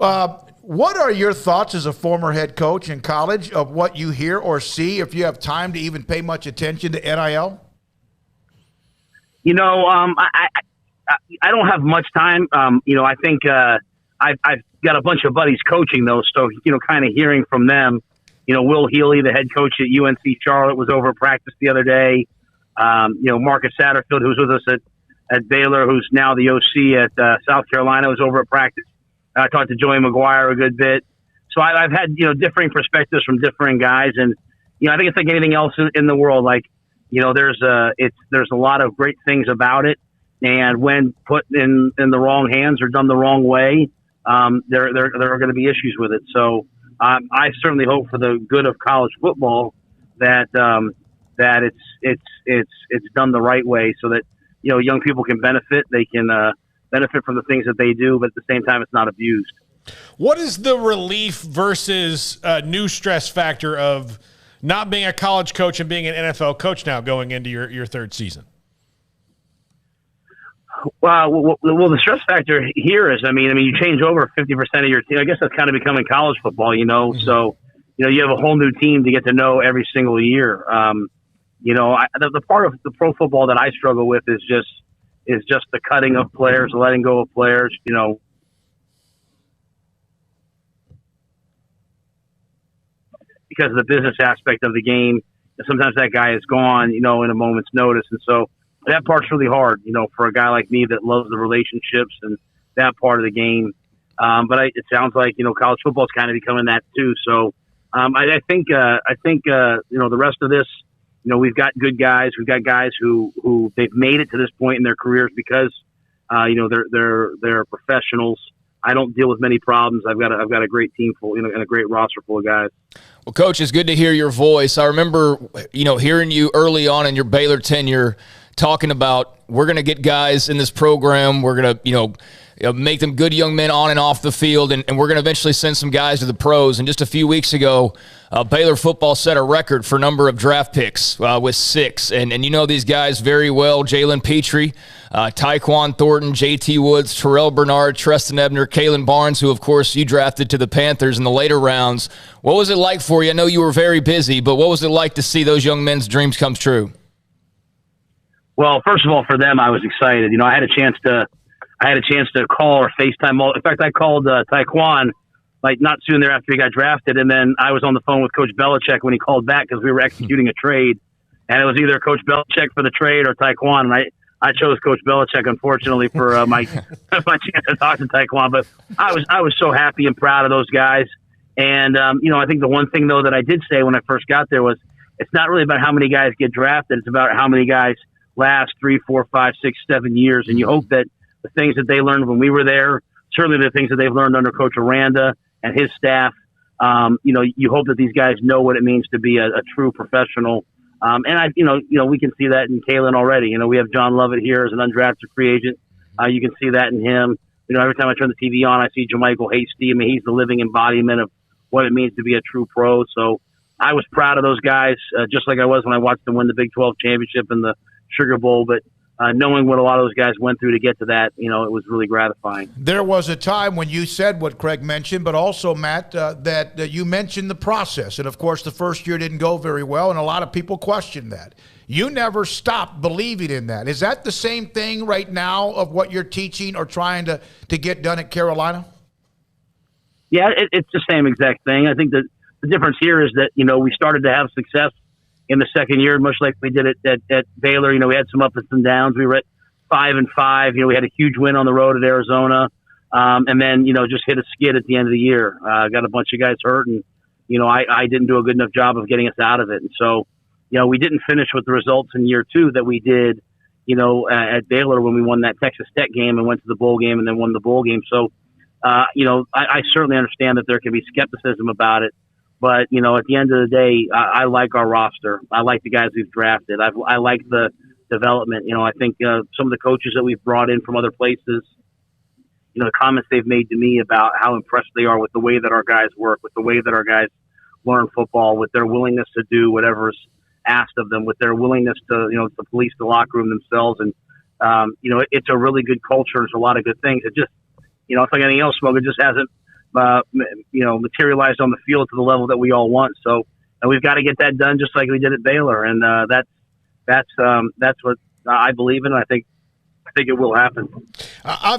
What are your thoughts as a former head coach in college of what you hear or see, if you have time to even pay much attention to NIL? I don't have much time. I think I've got a bunch of buddies coaching those, so kind of hearing from them. Will Healy, the head coach at UNC Charlotte, was over at practice the other day. Marcus Satterfield, who's with us at Baylor, who's now the OC at South Carolina, was over at practice. I talked to Joey McGuire a good bit. So I've had, differing perspectives from differing guys. And, I think it's like anything else in the world. Like, there's a lot of great things about it. And when put in the wrong hands or done the wrong way, there are going to be issues with it. So I certainly hope for the good of college football that it's done the right way, so that young people can benefit. They can benefit from the things that they do, but at the same time, it's not abused. What is the relief versus new stress factor of not being a college coach and being an NFL coach now going into your third season? Well, the stress factor here is, you change over 50% of your team. I guess that's kind of becoming college football, Mm-hmm. So, you have a whole new team to get to know every single year. The part of the pro football that I struggle with is just the cutting of players, letting go of players, because of the business aspect of the game. Sometimes that guy is gone, in a moment's notice. And so that part's really hard, for a guy like me that loves the relationships and that part of the game. But it sounds like, college football is kind of becoming that too. So I think the rest of this, we've got good guys. We've got guys who they've made it to this point in their careers because, they're professionals. I don't deal with many problems. I've got a great team full, and a great roster full of guys. Well, Coach, it's good to hear your voice. I remember, hearing you early on in your Baylor tenure talking about, we're going to get guys in this program. We're going to, make them good young men on and off the field, and we're going to eventually send some guys to the pros. And just a few weeks ago, Baylor football set a record for number of draft picks with 6. And these guys very well: Jalen Petrie, Tyquan Thornton, J.T. Woods, Terrell Bernard, Treston Ebner, Kalen Barnes, who, of course, you drafted to the Panthers in the later rounds. What was it like for you? I know you were very busy, but what was it like to see those young men's dreams come true? Well, first of all, for them, I was excited. I had a chance to call or FaceTime. In fact, I called Tyquan not soon thereafter he got drafted, and then I was on the phone with Coach Belichick when he called back because we were executing a trade, and it was either Coach Belichick for the trade or Tyquan, and I chose Coach Belichick, unfortunately, for my my chance to talk to Tyquan. But I was so happy and proud of those guys, and I think the one thing though that I did say when I first got there was, it's not really about how many guys get drafted; it's about how many guys last 3, 4, 5, 6, 7 years, and you hope that the things that they learned when we were there, certainly the things that they've learned under Coach Aranda and his staff, you hope that these guys know what it means to be a true professional. And we can see that in Kalen already. We have John Lovett here as an undrafted free agent. You can see that in him. Every time I turn the TV on, I see JaMychal Hasty. He's the living embodiment of what it means to be a true pro. So I was proud of those guys, just like I was when I watched them win the Big 12 championship and the Sugar Bowl. But knowing what a lot of those guys went through to get to that, it was really gratifying. There was a time when you said what Craig mentioned, but also, Matt, that you mentioned the process. And, of course, the first year didn't go very well, and a lot of people questioned that. You never stopped believing in that. Is that the same thing right now of what you're teaching or trying to get done at Carolina? Yeah, it's the same exact thing. I think that the difference here is that, we started to have success in the second year, much like we did at Baylor. We had some ups and downs. We were at 5-5. We had a huge win on the road at Arizona, and then just hit a skid at the end of the year. Got a bunch of guys hurt, and I didn't do a good enough job of getting us out of it. And so, we didn't finish with the results in year 2 that we did, at Baylor when we won that Texas Tech game and went to the bowl game and then won the bowl game. So, I certainly understand that there can be skepticism about it. But, at the end of the day, I like our roster. I like the guys we've drafted. I like the development. I think some of the coaches that we've brought in from other places, the comments they've made to me about how impressed they are with the way that our guys work, with the way that our guys learn football, with their willingness to do whatever's asked of them, with their willingness to, to police the locker room themselves. And, it's a really good culture. There's a lot of good things. It just, it's like anything else, Smoke. It just hasn't materialized on the field to the level that we all want. So we've got to get that done just like we did at Baylor, and that's what I believe in. I think it will happen.